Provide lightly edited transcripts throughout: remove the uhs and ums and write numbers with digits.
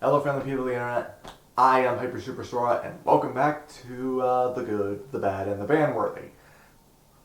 Hello, friendly people of the internet. I am Hyper Super Sora, and welcome back to the good, the bad, and the ban-worthy.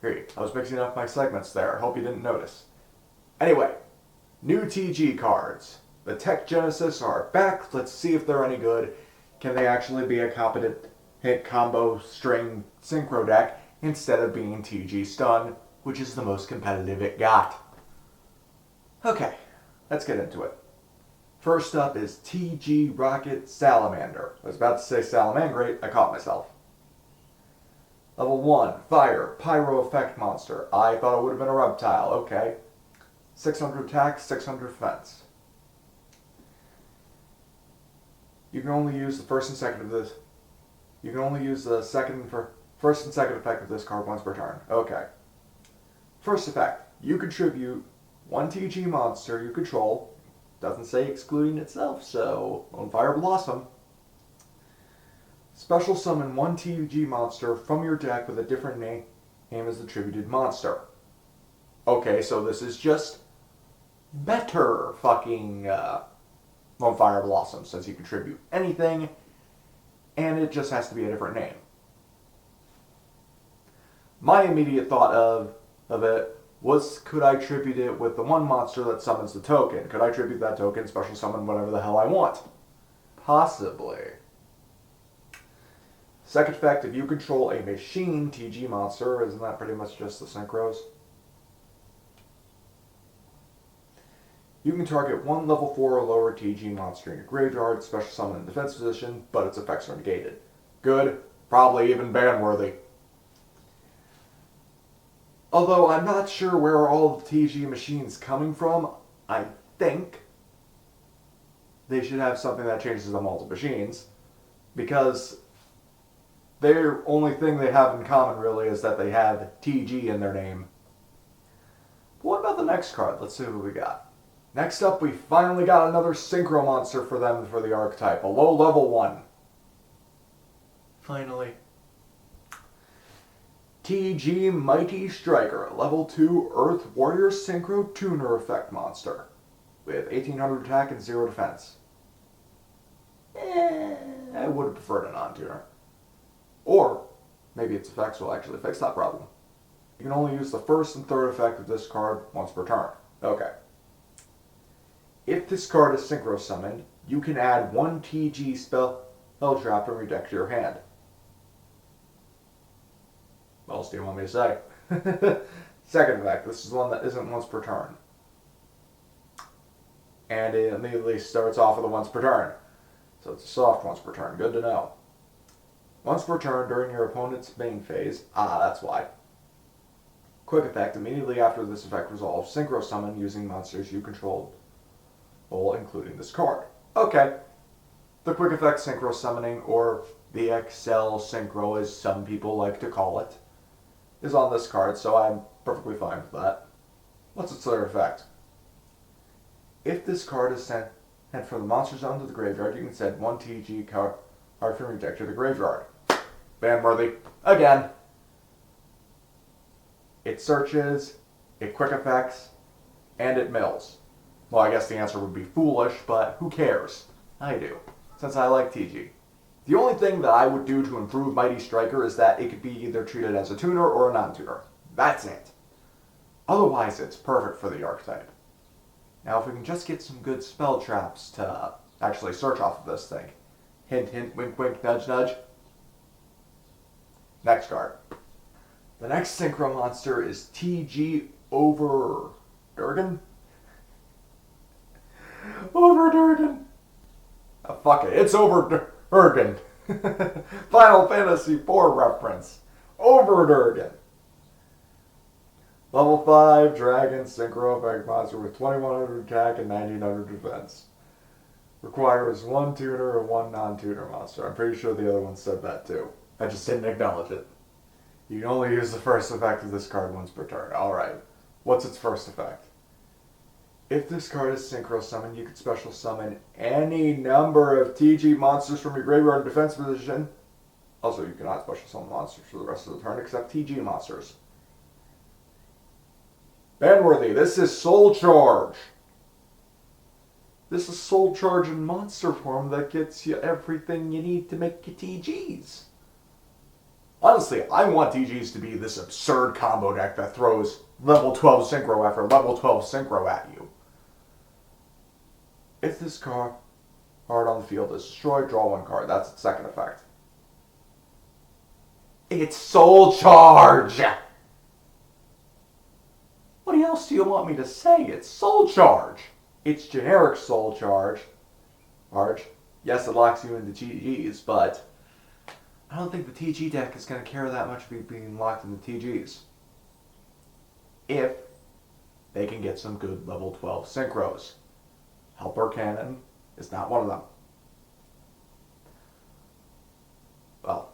Great. I was mixing up my segments there. Hope you didn't notice. Anyway, new TG cards. The Tech Genesis are back. Let's see if they're any good. Can they actually be a competent hit combo string synchro deck instead of being TG Stun, which is the most competitive it got? Okay, let's get into it. First up is TG Rocket Salamander. I was about to say Salamangrate, I caught myself. Level 1, Fire, Pyro Effect Monster. I thought it would have been a reptile, okay. 600 attack, 600 defense. You can only use the first and second of this. You can only use the first and second effect of this card once per turn. Okay. First effect, you contribute 1 TG monster you control. Doesn't say excluding itself, so on Fire Blossom. Special summon 1 TG monster from your deck with a different name as the attributed monster. Okay, so this is just better fucking on Fire Blossom, since you contribute anything, and it just has to be a different name. My immediate thought of it was, could I tribute it with the one monster that summons the token? Could I tribute that token, special summon whatever the hell I want? Possibly. Second effect, if you control a machine TG monster, isn't that pretty much just the synchros? You can target 1 level 4 or lower TG monster in your graveyard, special summon in defense position, but its effects are negated. Good, probably even ban-worthy. Although I'm not sure where all the TG machines coming from, I think they should have something that changes them all to machines, because their only thing they have in common really is that they have TG in their name. But what about the next card? Let's see what we got. Next up, we finally got another synchro monster for them for the archetype, a low level one. Finally. TG Mighty Striker, level 2 Earth Warrior Synchro Tuner Effect Monster, with 1800 attack and 0 defense. I would have preferred a non-tuner. Or, maybe its effects will actually fix that problem. You can only use the first and third effect of this card once per turn. Okay. If this card is synchro summoned, you can add 1 TG spell trap from your deck to your hand. What else do you want me to say? Second effect, this is one that isn't once per turn. And it immediately starts off with a once per turn. So it's a soft once per turn, good to know. Once per turn during your opponent's main phase, that's why. Quick effect, immediately after this effect resolves, synchro summon using monsters you control, all including this card. Okay. The quick effect synchro summoning, or the Excel synchro as some people like to call it, is on this card, so I'm perfectly fine with that. What's its third effect? If this card is sent from the monster zone to the graveyard, you can send 1 TG card from your deck to the graveyard. Ban-worthy. Again. It searches, it quick effects, and it mills. Well, I guess the answer would be foolish, but who cares? I do, since I like TG. The only thing that I would do to improve Mighty Striker is that it could be either treated as a tuner or a non-tuner. That's it. Otherwise, it's perfect for the archetype. Now, if we can just get some good spell traps to actually search off of this thing. Hint, hint, wink, wink, nudge, nudge. Next card. The next synchro monster is TG Overdurgan? Overdurgan. Oh, fuck it, it's Overdurgan. Final Fantasy IV reference. Overdurgan. Level 5 Dragon Synchro Effect Monster with 2100 attack and 1900 defense. Requires 1 tuner and 1 non-tuner monster. I'm pretty sure the other one said that too. I just didn't acknowledge it. You can only use the first effect of this card once per turn. Alright. What's its first effect? If this card is synchro summoned, you can special summon any number of TG monsters from your graveyard defense position. Also, you cannot special summon monsters for the rest of the turn except TG monsters. Banworthy, this is Soul Charge. This is soul charge in monster form that gets you everything you need to make your TGs. Honestly, I want TGs to be this absurd combo deck that throws level 12 synchro after level 12 synchro at you. If this card on the field is destroyed, draw one card. That's its second effect. It's soul charge! What else do you want me to say? It's soul charge! It's generic soul charge. Yes, it locks you into TGs, but I don't think the TG deck is going to care that much about being locked into TGs. If they can get some good level 12 synchros. Helper Cannon is not one of them. Well,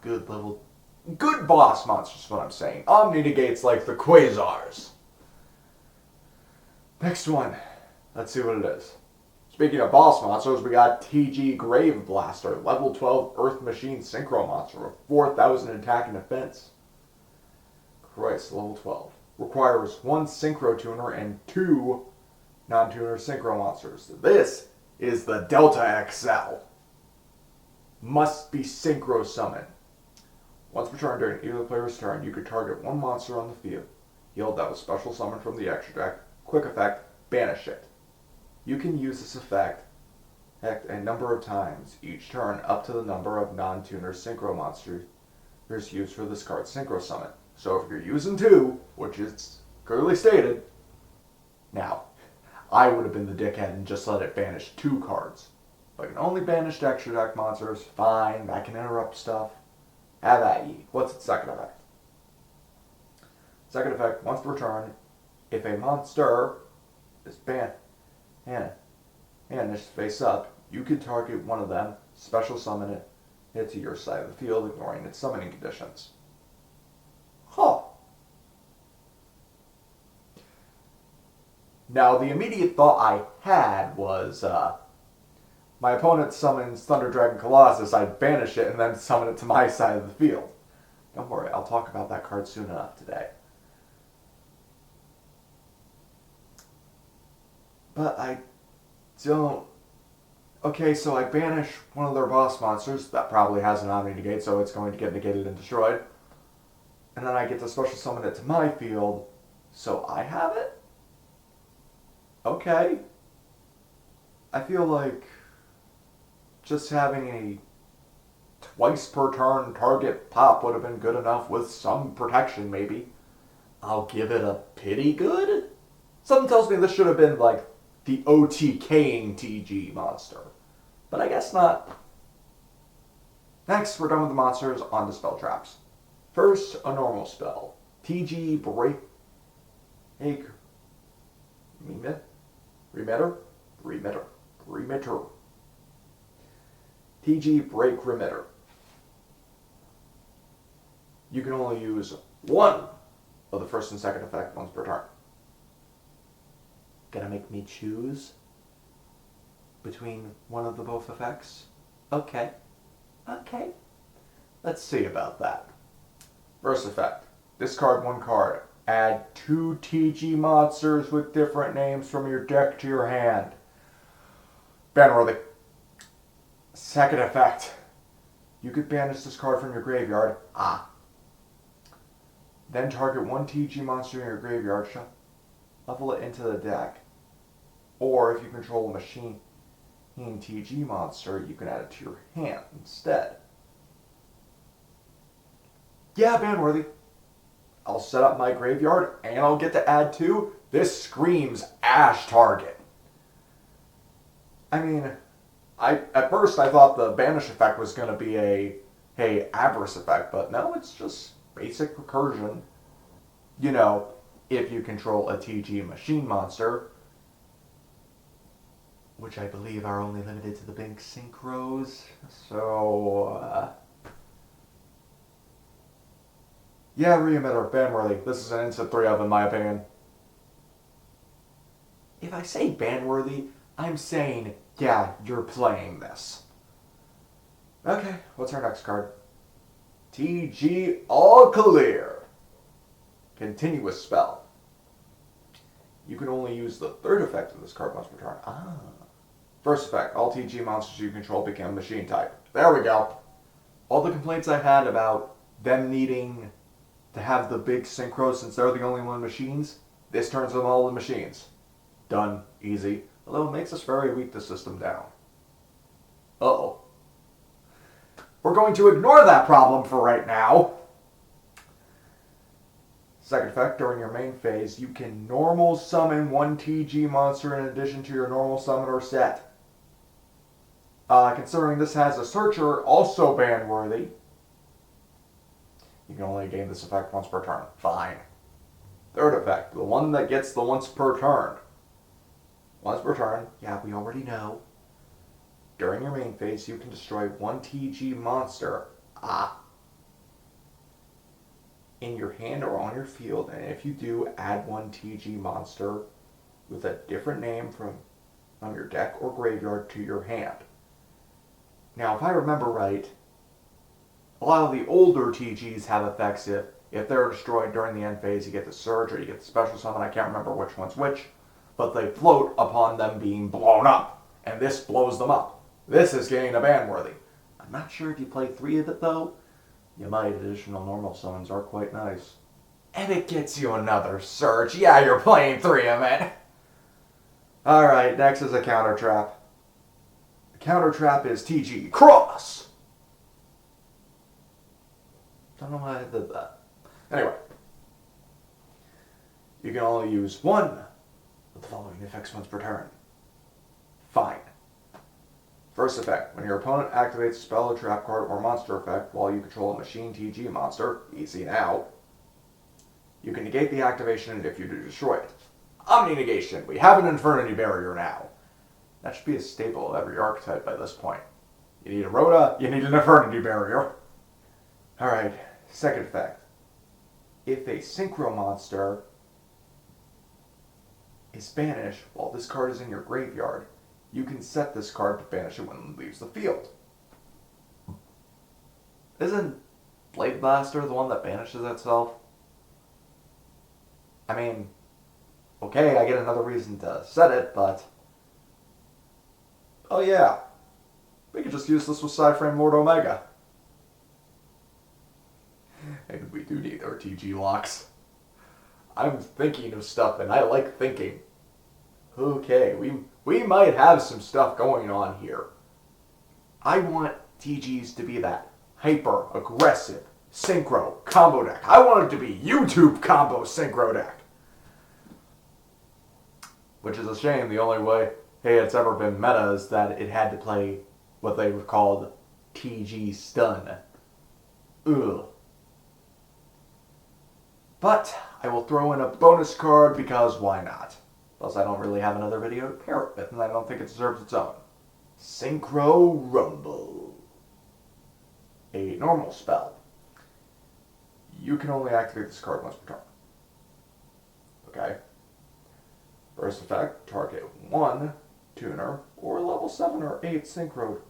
good boss monsters is what I'm saying. Omni negates like the Quasars. Next one. Let's see what it is. Speaking of boss monsters, we got TG Grave Blaster, level 12 Earth Machine Synchro Monster with 4,000 attack and defense. Christ, level 12. Requires 1 Synchro Tuner and 2 non-tuner Synchro Monsters. This is the Delta XL. Must be Synchro Summon. Once per turn during either player's turn, you could target 1 monster on the field that was special summoned from the extra deck. Quick effect, banish it. You can use this effect a number of times each turn up to the number of non-tuner Synchro Monsters used for this card's Synchro Summon. So if you're using 2, which is clearly stated, now, I would have been the dickhead and just let it banish 2 cards. If I can only banish extra deck monsters, fine, that can interrupt stuff. Have at ye. What's its second effect? Second effect, once per turn, if a monster is banished face up, you can target one of them, special summon it to your side of the field, ignoring its summoning conditions. Huh. Now, the immediate thought I had was, my opponent summons Thunder Dragon Colossus, I'd banish it and then summon it to my side of the field. Don't worry, I'll talk about that card soon enough today. But I don't... Okay, so I banish one of their boss monsters, that probably has an Omni Negate, so it's going to get negated and destroyed. And then I get to special summon it to my field, so I have it? Okay. I feel like just having a twice per turn target pop would have been good enough with some protection, maybe. I'll give it a pity good? Something tells me this should have been like the OTKing TG monster. But I guess not. Next, we're done with the monsters, on to spell traps. First, a normal spell. TG Break... Remitter. TG Break Remitter. You can only use 1 of the first and second effect once per turn. Gonna make me choose between one of the both effects? Okay. Let's see about that. First effect. Discard 1 card. Add 2 TG monsters with different names from your deck to your hand. Banworthy. Second effect. You could banish this card from your graveyard. Then target 1 TG monster in your graveyard. Shuffle it into the deck. Or if you control a machine TG monster, you can add it to your hand instead. Yeah, Banworthy. I'll set up my graveyard and I'll get to add 2. This screams Ash target. I mean, at first I thought the banish effect was going to be a Avarice effect, but no, it's just basic recursion. You know, if you control a TG machine monster, which I believe are only limited to the big synchros. So, yeah, Re-emitter, Banworthy. This is an instant 3 of, in my opinion. If I say Banworthy, I'm saying, yeah, you're playing this. Okay, what's our next card? TG All Clear. Continuous spell. you can only use the third effect of this card once per turn. First effect, all TG monsters you control become machine type. There we go. All the complaints I had about them needing to have the big synchro since they're the only one machines, this turns them all into machines. Done. Easy. Although it makes us very weak to system down. Uh-oh. We're going to ignore that problem for right now. Second effect, during your main phase, you can normal summon one TG monster in addition to your normal summoner set. Considering this has a searcher, also ban-worthy, you can only gain this effect once per turn. Fine. Third effect, the one that gets the once per turn. Once per turn, yeah, we already know. During your main phase, you can destroy one TG monster in your hand or on your field, and if you do, add one TG monster with a different name from your deck or graveyard to your hand. Now, if I remember right, a lot of the older TGs have effects if they're destroyed during the end phase, you get the surge or you get the special summon. I can't remember which one's which, but they float upon them being blown up, and this blows them up. This is getting a ban-worthy. I'm not sure if you play 3 of it, though. You might. Additional normal summons are quite nice. And it gets you another surge. Yeah, you're playing 3 of it. Alright, next is a counter trap. The counter trap is TG Cross. Don't know why I did that. Anyway. You can only use one of the following effects once per turn. Fine. First effect, when your opponent activates a spell, a trap card, or monster effect while you control a machine TG monster, easy now, you can negate the activation if you do destroy it. Omni-negation. We have an Infernity Barrier now. That should be a staple of every archetype by this point. You need a Rhoda, you need an Infernity Barrier. Alright, second effect. If a Synchro monster is banished while this card is in your graveyard, you can set this card to banish it when it leaves the field. Isn't Blade Blaster the one that banishes itself? I mean, okay, I get another reason to set it, but... oh yeah, we could just use this with Sideframe Lord Omega. And we do need our TG locks. I'm thinking of stuff, and I like thinking. Okay, we might have some stuff going on here. I want TGs to be that hyper-aggressive synchro combo deck. I want it to be YouTube combo synchro deck. Which is a shame. The only way it's ever been meta is that it had to play what they were called TG stun. Ugh. But I will throw in a bonus card because why not? Plus I don't really have another video to pair it with, and I don't think it deserves its own. Synchro Rumble. A normal spell. You can only activate this card once per turn. Okay? First effect, target 1 tuner or level 7 or 8 Synchro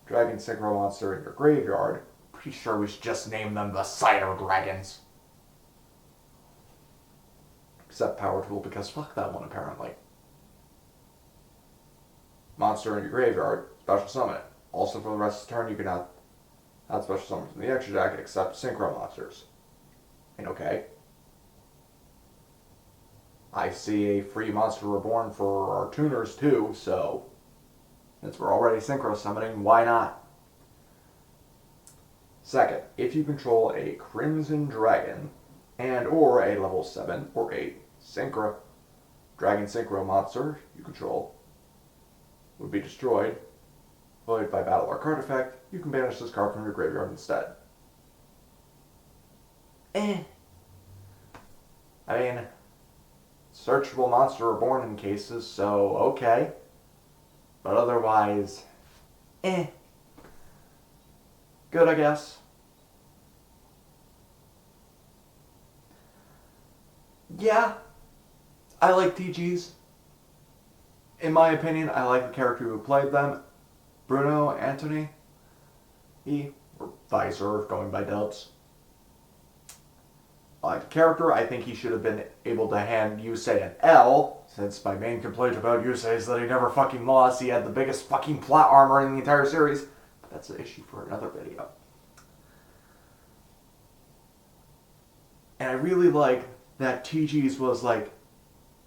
Dragon Synchro monster in your graveyard. Pretty sure we should just name them the Cider Dragons. Except Power Tool, because fuck that one apparently. Monster in your graveyard, special summon it. Also for the rest of the turn you can add special summon from the extra deck except Synchro monsters. And okay. I see a free Monster Reborn for our tuners too, so since we're already Synchro summoning, why not? Second, if you control a Crimson Dragon and or a level 7 or 8 Synchro Dragon Synchro monster you control would be destroyed, void by battle or card effect, you can banish this card from your graveyard instead. I mean, searchable Monster Reborn in cases, so okay. But otherwise, good I guess. Yeah, I like TGs. In my opinion, I like the character who played them. Bruno Anthony, or Visor, going by dubs. character. I think he should have been able to hand Yusei an L, since my main complaint about Yusei is that he never fucking lost. He had the biggest fucking plot armor in the entire series. But that's an issue for another video. And I really like that TG's was like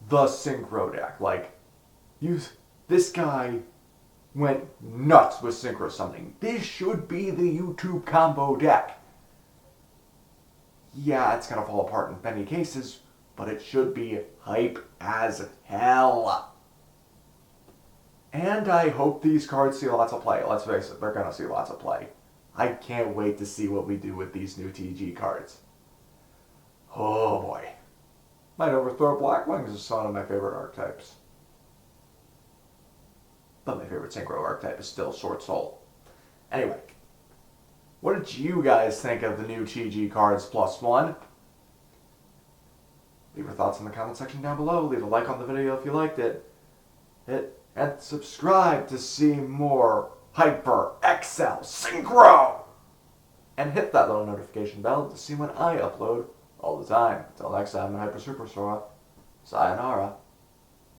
the synchro deck. Like, this guy went nuts with synchro summoning. This should be the YouTube combo deck. Yeah, it's gonna fall apart in many cases, but it should be hype as hell. And I hope these cards see lots of play. Let's face it, they're gonna see lots of play. I can't wait to see what we do with these new TG cards. Oh boy. Might overthrow Blackwings as one of my favorite archetypes. But my favorite synchro archetype is still Sword Soul. Anyway. What did you guys think of the new TG cards +1? Leave your thoughts in the comment section down below. Leave a like on the video if you liked it. And subscribe to see more Hyper XL Synchro. And hit that little notification bell to see when I upload all the time. Until next time, I'm Hyper Super Sora. Sayonara.